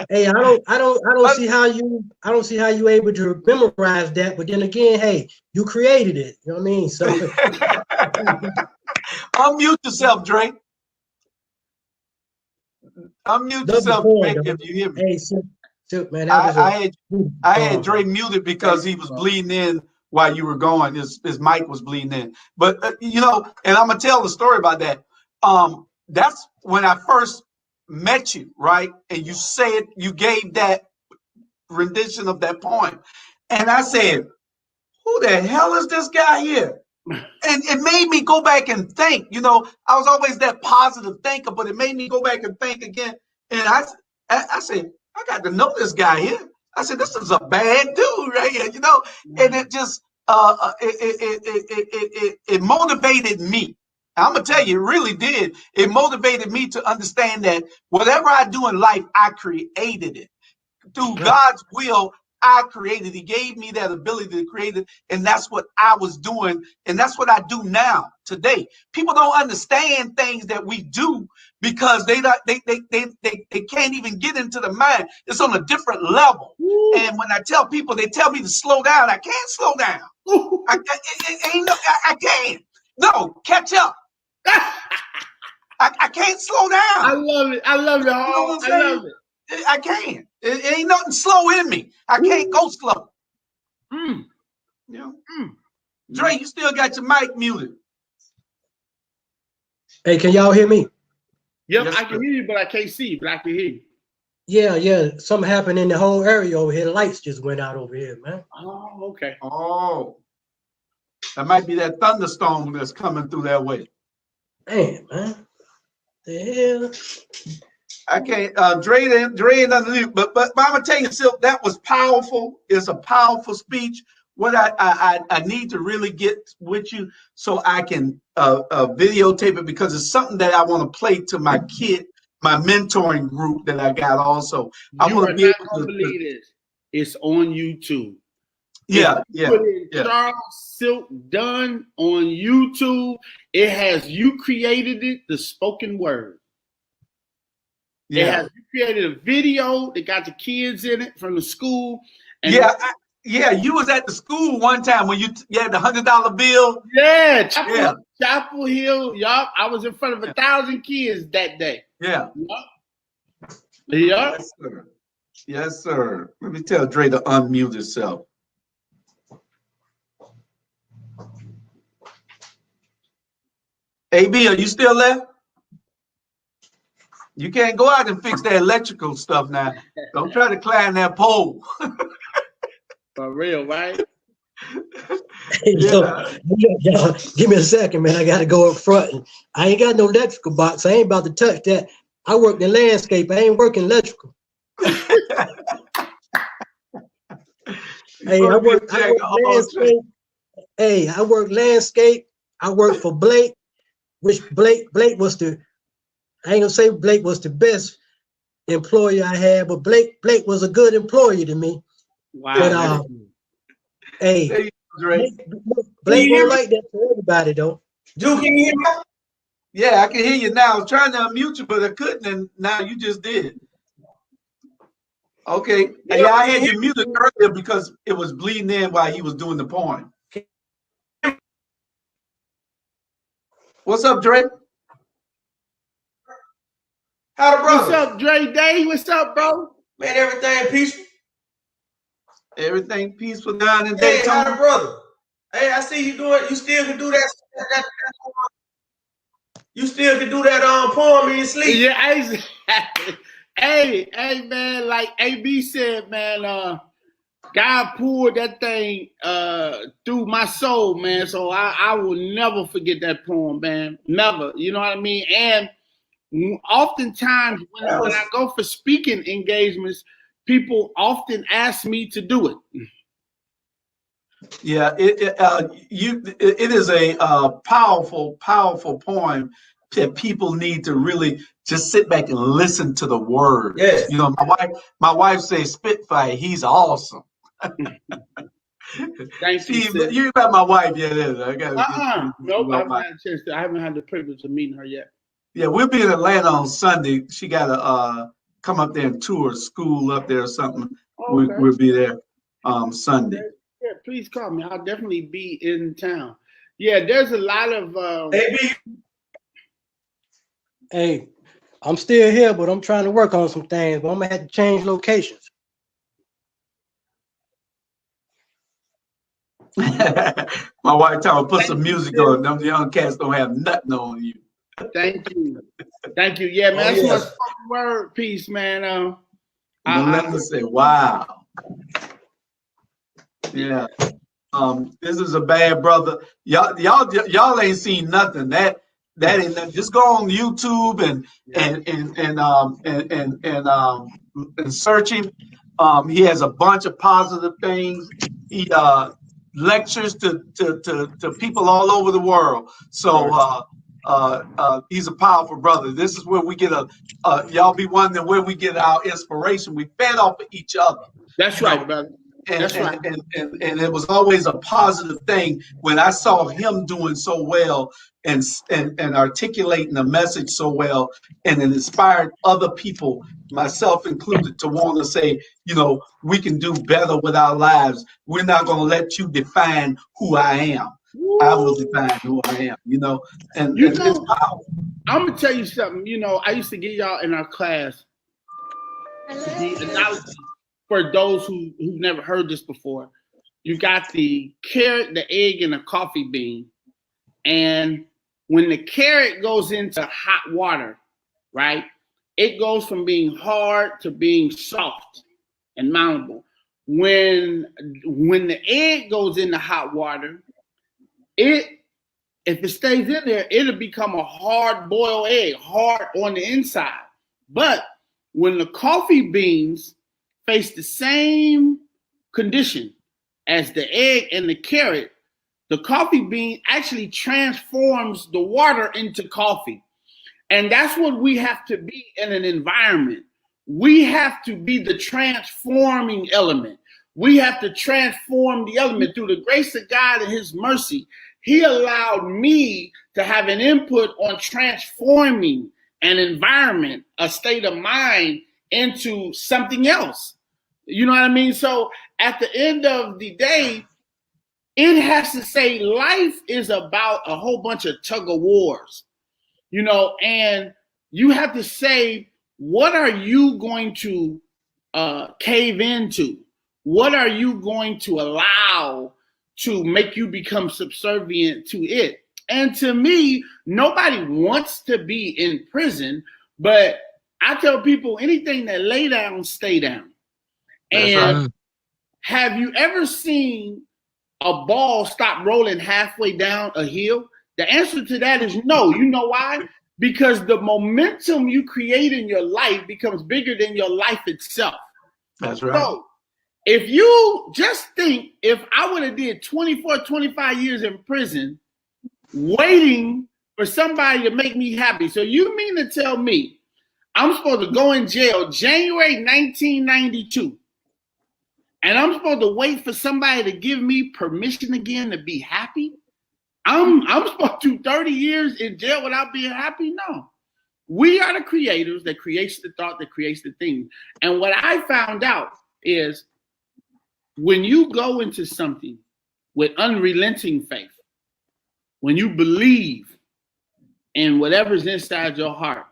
Hey, I don't see how you able to memorize that, but then again, hey, you created it. You know what I mean? So unmute yourself, Drake. Unmute yourself, Drake, if you hear me. Hey, Silk, man, that was I had Dre muted because he was bleeding in while you were going. His mic was bleeding in. But you know, and I'm gonna tell the story about that. That's when I first met you, right? And you said you gave that rendition of that poem, and I said, "Who the hell is this guy here?" And it made me go back and think. You know, I was always that positive thinker, but it made me go back and think again. And I said, I got to know this guy here. I said, this is a bad dude right here, you know. And it just it motivated me. I'm gonna tell you, it really did. It motivated me to understand that whatever I do in life, I created it through God's will. I created. He gave me that ability to create it, and that's what I was doing, and that's what I do now today. People don't understand things that we do because they can't even get into the mind. It's on a different level. Ooh. And when I tell people, they tell me to slow down. I can't slow down. I can't. No, catch up. I can't slow down. I love it. I love it. You know what I'm saying? I love it. I can't. It ain't nothing slow in me. I can't go slow. You know? Dre, you still got your mic muted. Hey, can y'all hear me? Yep, yes, I can hear you, but I can't see you, but I can hear you. Yeah. Something happened in the whole area over here. The lights just went out over here, man. Oh, okay. Oh. That might be that thunderstorm that's coming through that way. Damn, man. The hell? I can't. Dre ain't underneath, but I'm gonna tell you, Silk, that was powerful. It's a powerful speech. What I need to really get with you so I can videotape it, because it's something that I want to play to my kid, my mentoring group that I got also. I want to be able to believe this. It's on YouTube. Yeah. Put in Charles Silk Dunn on YouTube. It has you created it, the spoken word. Yeah. It has you created a video that got the kids in it from the school. And you was at the school one time when you had the $100 bill. Yeah, Chapel Hill. Yup, I was in front of 1,000 kids that day. Yeah. Yup. Yes, sir. Yes, sir. Let me tell Dre to unmute himself. AB, are you still there? You can't go out and fix that electrical stuff now. Don't try to climb that pole. For real, right? Hey, yo, give me a second, man. I got to go up front. And I ain't got no electrical box. I ain't about to touch that. I work in landscape. I ain't working electrical. Hey, I work landscape. Hey, I work landscape. I work for Blake, which Blake was the, I ain't gonna say Blake was the best employer I had, but Blake was a good employee to me. Wow. But hey, Blake won't like that for everybody though. Dude, can you hear me? Yeah, I can hear you now. I was trying to unmute you, but I couldn't, and now you just did. Okay. Yeah, I had you muted earlier because it was bleeding in while he was doing the poem. What's up, Dre? How the brother? What's up, Dre Day? What's up, bro? Man, everything peaceful. Everything peaceful down in Hey, Daytona. how the brother? Hey, I see you doing. You still can do that. You still can do that poem in your sleep. Yeah, hey, man. Like AB said, man. God poured that thing through my soul, man. So I will never forget that poem, man. Never. You know what I mean? And oftentimes when I go for speaking engagements, people often ask me to do it. Yeah, it is a powerful poem that people need to really just sit back and listen to the words. Yes. You know, my wife says Spitfire, he's awesome. Thank you. You met my wife yet? I got nope, I haven't had a chance to. I haven't had the privilege of meeting her yet. Yeah, we'll be in Atlanta on Sunday. She got to come up there and tour school up there or something. Okay. We'll be there Sunday. Yeah, please call me. I'll definitely be in town. Yeah, there's a lot of. Hey, I'm still here, but I'm trying to work on some things. But I'm gonna have to change locations. My wife told me put some music on. Them young cats don't have nothing on you. Thank you. Thank you. Yeah, man. Oh, That's yeah. my spoken word piece, man. Melinda said, wow. Yeah. This is a bad brother. Y'all ain't seen nothing. That ain't nothing. Just go on YouTube and search him. He has a bunch of positive things. He lectures to people all over the world. So he's a powerful brother. This is where we get y'all be wondering where we get our inspiration. We fed off of each other. That's right, brother. That's right. And it was always a positive thing when I saw him doing so well and articulating the message so well, and it inspired other people, myself included, to want to say, we can do better with our lives. We're not going to let you define who I am. I will define who I am, and it's powerful. I'm going to tell you something. I used to get y'all in our class the analogy. For those who've never heard this before, you got the carrot, the egg, and the coffee bean. And when the carrot goes into hot water, right, it goes from being hard to being soft and malleable. When the egg goes into hot water, if it stays in there, it'll become a hard-boiled egg, hard on the inside. But when the coffee beans face the same condition as the egg and the carrot, the coffee bean actually transforms the water into coffee. And that's what we have to be in an environment. We have to be the transforming element. We have to transform the element through the grace of God and his mercy. He allowed me to have an input on transforming an environment, a state of mind, into something else. You know what I mean? So at the end of the day, it has to say life is about a whole bunch of tug of wars, and you have to say, what are you going to cave into? What are you going to allow to make you become subservient to it? And to me, nobody wants to be in prison, but I tell people anything that lay down, stay down. And have you ever seen a ball stop rolling halfway down a hill? The answer to that is no. You know why? Because the momentum you create in your life becomes bigger than your life itself. That's right. So if you just think, if I would have did 24, 25 years in prison, waiting for somebody to make me happy. So you mean to tell me I'm supposed to go in jail January 1992, and I'm supposed to wait for somebody to give me permission again to be happy? I'm supposed to do 30 years in jail without being happy? No. We are the creators that creates the thought, that creates the thing. And what I found out is when you go into something with unrelenting faith, when you believe in whatever's inside your heart,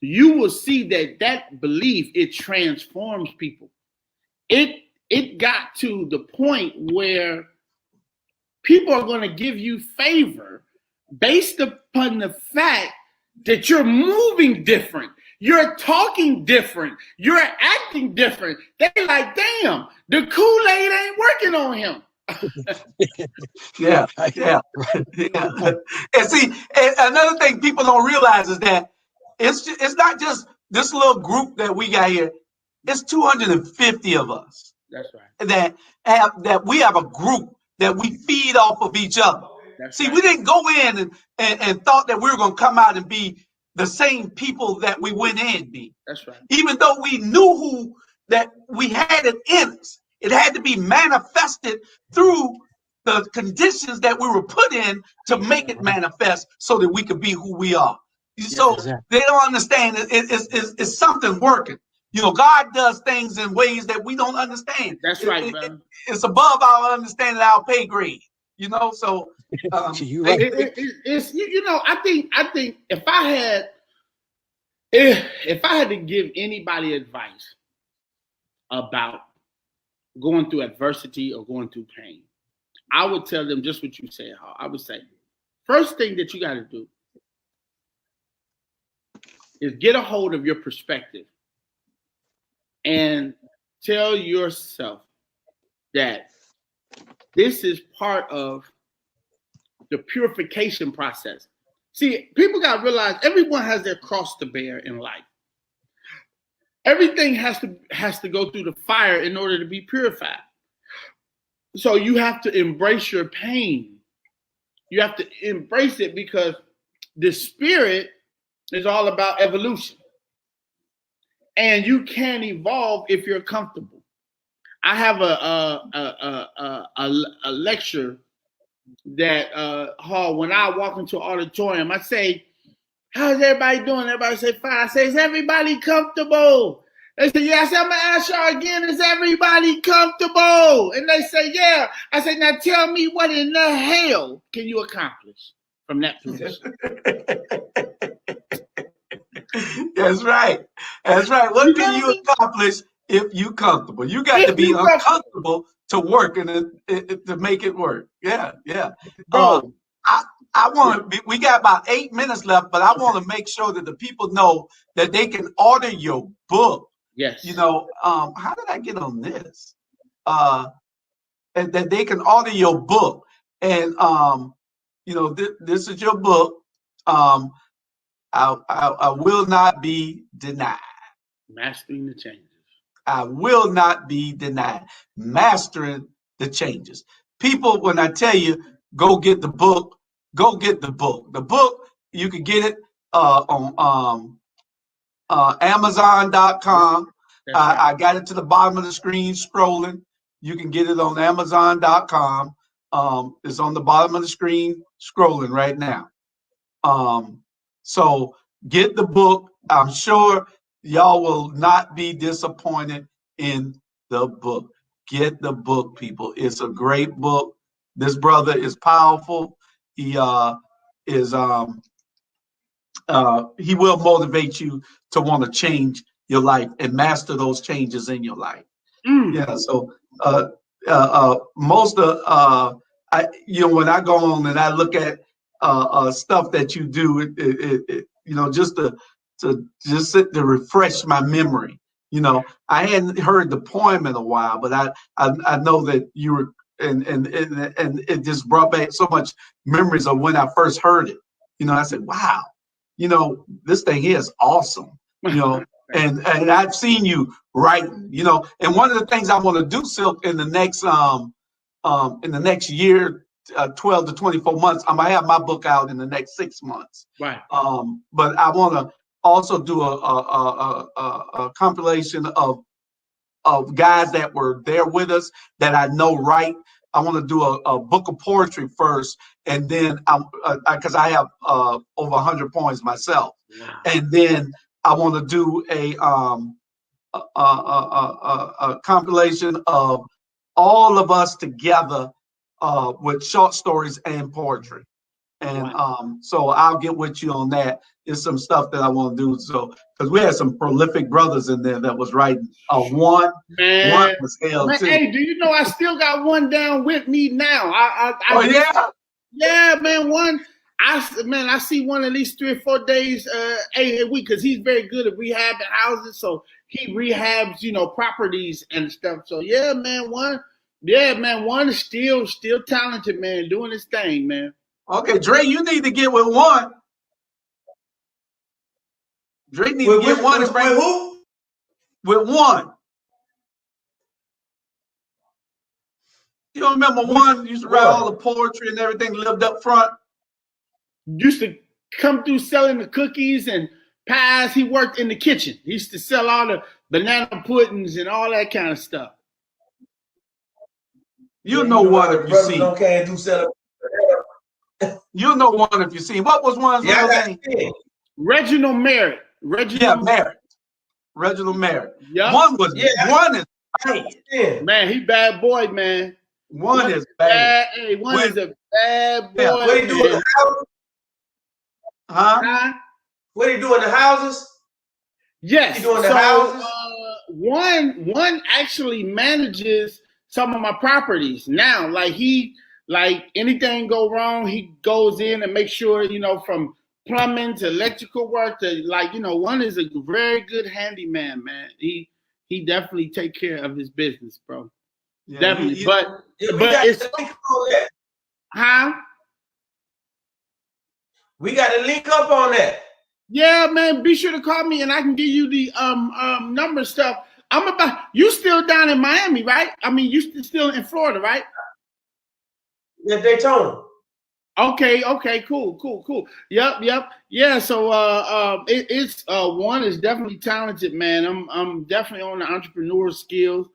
you will see that belief, it transforms people. It got to the point where people are going to give you favor based upon the fact that you're moving different. You're talking different. You're acting different. They like, damn, the Kool-Aid ain't working on him. Yeah. And see, and another thing people don't realize is that it's not just this little group that we got here. It's 250 of us. That's right. That we have a group that we feed off of each other. That's See, right. we didn't go in and thought that we were going to come out and be the same people that we went in be. That's right. Even though we knew that we had it in us, it had to be manifested through the conditions that we were put in to make it manifest so that we could be who we are. So they don't understand it's something working. God does things in ways that we don't understand. That's right, brother. It's above our understanding, our pay grade. So you're right. I think if I had to give anybody advice about going through adversity or going through pain, I would tell them just what you said. I would say, first thing that you got to do is get a hold of your perspective and tell yourself that this is part of the purification process. See, people got to realize everyone has their cross to bear in life. Everything has to go through the fire in order to be purified. So you have to embrace your pain. You have to embrace it because the spirit is all about evolution. And you can't evolve if you're comfortable. I have a lecture that when I walk into an auditorium, I say, "How's everybody doing?" Everybody say, "Fine." I say, "Is everybody comfortable?" They say, "Yeah." I say, "I'm gonna ask y'all again, is everybody comfortable?" And they say, "Yeah." I say, "Now tell me, what in the hell can you accomplish from that position?" That's right. That's right. What can you accomplish if you comfortable? You got to be uncomfortable to work and to make it work. Yeah, yeah. Bro, I want we got about 8 minutes left, but I want to make sure that the people know that they can order your book. yes. You know, how did I get on this? And that they can order your book. And you know, this is your book. I will not be denied. Mastering the changes. I will not be denied. Mastering the changes. People, when I tell you, go get the book, go get the book. The book, you can get it on Amazon.com. Right. I got it to the bottom of the screen scrolling. You can get it on Amazon.com. It's on the bottom of the screen scrolling right now. So get the book. I'm sure y'all will not be disappointed in the book. Get the book, people. It's a great book. This brother is powerful. He he will motivate you to want to change your life and master those changes in your life. Yeah. So most of when I go on and I look at stuff that you do, just to sit to refresh my memory. You know, I hadn't heard the poem in a while, but I know that you were, and it just brought back so much memories of when I first heard it. You know, I said, wow, you know, this thing here is awesome. You know, and I've seen you writing. You know, and one of the things I want to do, Silk, in the next year, 12 to 24 months, I'm gonna have my book out in the next 6 months. Right. But I want to also do a compilation of guys that were there with us that I know write. I want to do a book of poetry first, and then because I have over 100 poems myself, and then I want to do a compilation of all of us together with short stories and poetry. And so I'll get with you on that. It's some stuff that I want to do. So because we had some prolific brothers in there that was writing. One was hell too. Hey, do you know I still got one down with me now? Yeah, man. I see one at least 3 or 4 days a week because he's very good at rehabbing houses. So he rehabs, properties and stuff. So yeah, man. One is still talented, man, doing his thing, man. Okay, Dre, you need to get with one. Dre need to get one. With who? With one. You don't remember one used to write all the poetry and everything, lived up front? Used to come through selling the cookies and pies. He worked in the kitchen. He used to sell all the banana puddings and all that kind of stuff. You know one if you see. Okay, do sell. You know one if you see. What was one's real name? Reginald Merritt. Merritt. Reginald Merritt. Yep. One is bad. Man, he bad boy, man. One is bad. One is a bad boy. What he do in the houses? Huh? What he do in the houses? Yes. He doing the houses? One actually manages some of my properties now. Like Like anything go wrong, he goes in and makes sure, you know, from plumbing to electrical work to like, you know, one is a very good handyman, man. He definitely take care of his business, bro. Yeah, Definitely. But got it's to link up on that. huh? We got to link up on that. Yeah, man. Be sure to call me and I can give you the number stuff. You still down in Miami, right? I mean, you still in Florida, right? Yeah, Daytona. Okay, cool. Yep. Yeah, so it's one is definitely talented, man. I'm definitely on the entrepreneur skills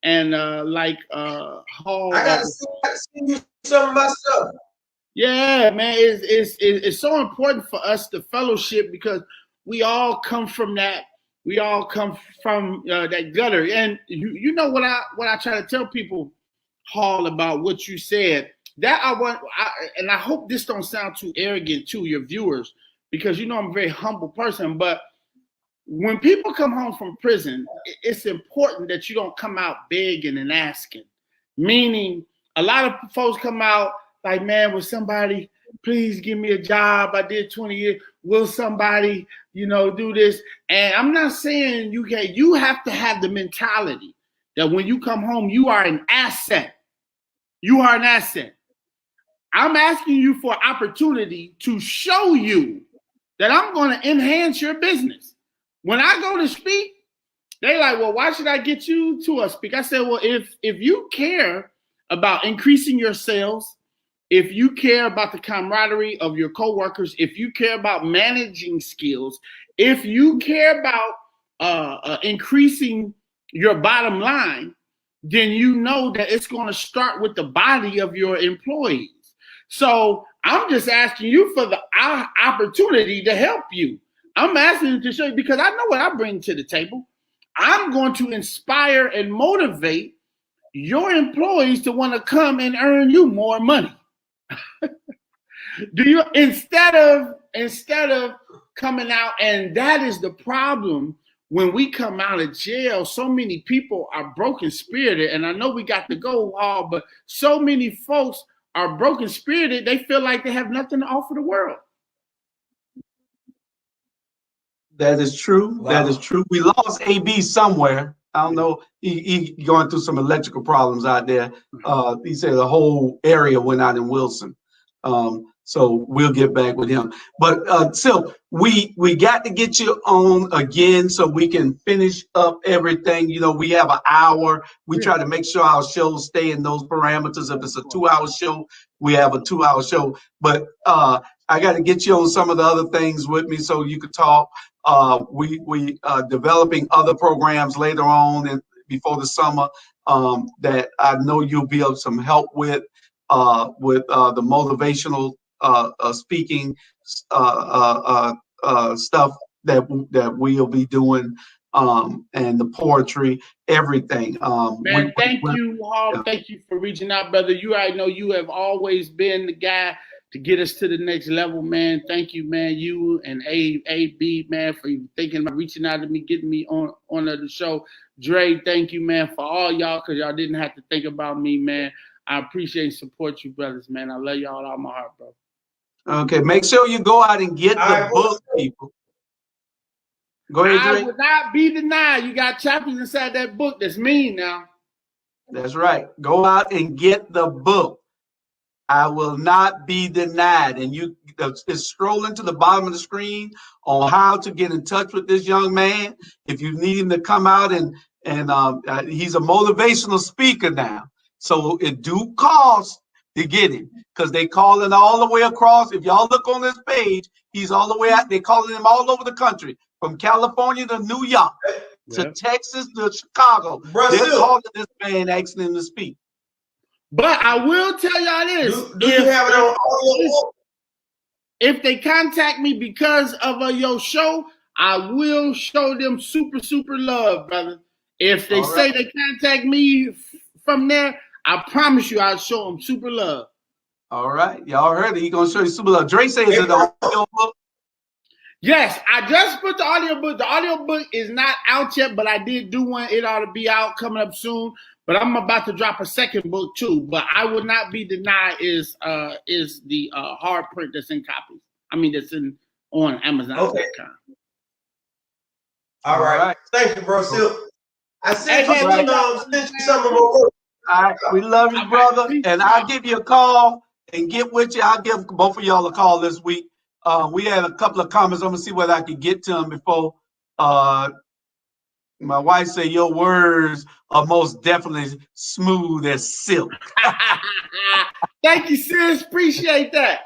and Hall. I got to see you some of my stuff. Yeah, man, it's so important for us to fellowship because we all come from that. We all come from that gutter, and you know what I try to tell people, Hall, about what you said. That and I hope this don't sound too arrogant to your viewers because you know I'm a very humble person. But when people come home from prison, it's important that you don't come out begging and asking. Meaning, a lot of folks come out like, man, will somebody please give me a job? I did 20 years. Will somebody, you know, do this? And I'm not saying you have to have the mentality that when you come home, you are an asset. You are an asset. I'm asking you for opportunity to show you that I'm going to enhance your business. When I go to speak, they like, well, why should I get you to speak? I said, well, if you care about increasing your sales, if you care about the camaraderie of your coworkers, if you care about managing skills, if you care about increasing your bottom line, then you know that it's going to start with the body of your employees. So I'm just asking you for the opportunity to help you. I'm asking you to show you because I know what I bring to the table. I'm going to inspire and motivate your employees to want to come and earn you more money. Do you instead of coming out, and that is the problem when we come out of jail. So many people are broken spirited, and I know we got to go all, but so many folks are broken spirited. They feel like they have nothing to offer the world. That is true. Wow. That is true. We lost AB somewhere. I don't know. He going through some electrical problems out there. He said the whole area went out in Wilson. So we'll get back with him. But Sil, we got to get you on again so we can finish up everything. You know, we have an hour. We try to make sure our shows stay in those parameters. If it's a 2-hour show, we have a 2-hour show. But I got to get you on some of the other things with me so you could talk. We developing other programs later on and before the summer that I know you'll be of some help with the motivational speaking stuff that we'll be doing and the poetry, everything. Man, thank you, Hall. Yeah. Thank you for reaching out, brother. You already know you have always been the guy to get us to the next level, man. Thank you, man. You and AB, man, for thinking about reaching out to me, getting me on the show. Dre, thank you, man, for all y'all, because y'all didn't have to think about me, man. I appreciate and support you, brothers, man. I love y'all out of my heart, bro. Okay, make sure you go out and get the book, people. Go ahead, Dre. I would not be denied. You got chapters inside that book that's mean now. That's right. Go out and get the book. I will not be denied. And it's scrolling to the bottom of the screen on how to get in touch with this young man. If you need him to come out and he's a motivational speaker now. So it do cost to get him because they calling all the way across. If y'all look on this page, he's all the way out. They calling him all over the country, from California to New York to Texas to Chicago. Brazil. They're calling this man, asking him to speak. But I will tell y'all this: do you have it on audio? If they contact me because of your show, I will show them super love, brother. If they say they contact me from there, I promise you I'll show them super love. All right, y'all heard it. He's gonna show you super love. Dre says it's an audio book. Yes, I just put the audiobook. The audiobook is not out yet, but I did do one. It ought to be out coming up soon. But I'm about to drop a second book too. But I would not be denied is the hard print that's in copies. I mean that's on Amazon. Okay. All right. Thank you, bro. Silk. I sent you some of my work. All right, we love you, brother, and I'll give you a call and get with you. I'll give both of y'all a call this week. We had a couple of comments. I'm gonna see whether I can get to them before. My wife said your words are most definitely smooth as silk. Thank you, sis. Appreciate that.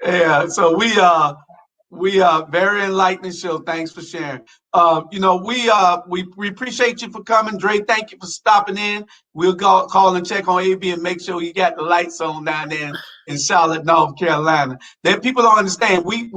Yeah. So we are very enlightening show. Thanks for sharing. We appreciate you for coming, Dre. Thank you for stopping in. We'll call and check on AB and make sure you got the lights on down there in Charlotte, North Carolina. That people don't understand. We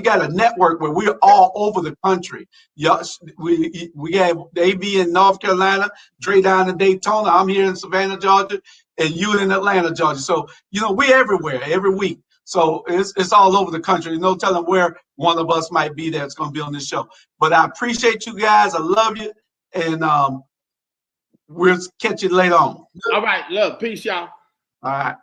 got a network where we're all over the country. We have AB in North Carolina, Dre down in Daytona. I'm here in Savannah, Georgia, and you in Atlanta, Georgia. So we're everywhere every week. So it's all over the country. There's no telling where one of us might be that's going to be on this show. But I appreciate you guys. I love you. And we'll catch you later on. All right. Love. Peace, y'all. All right.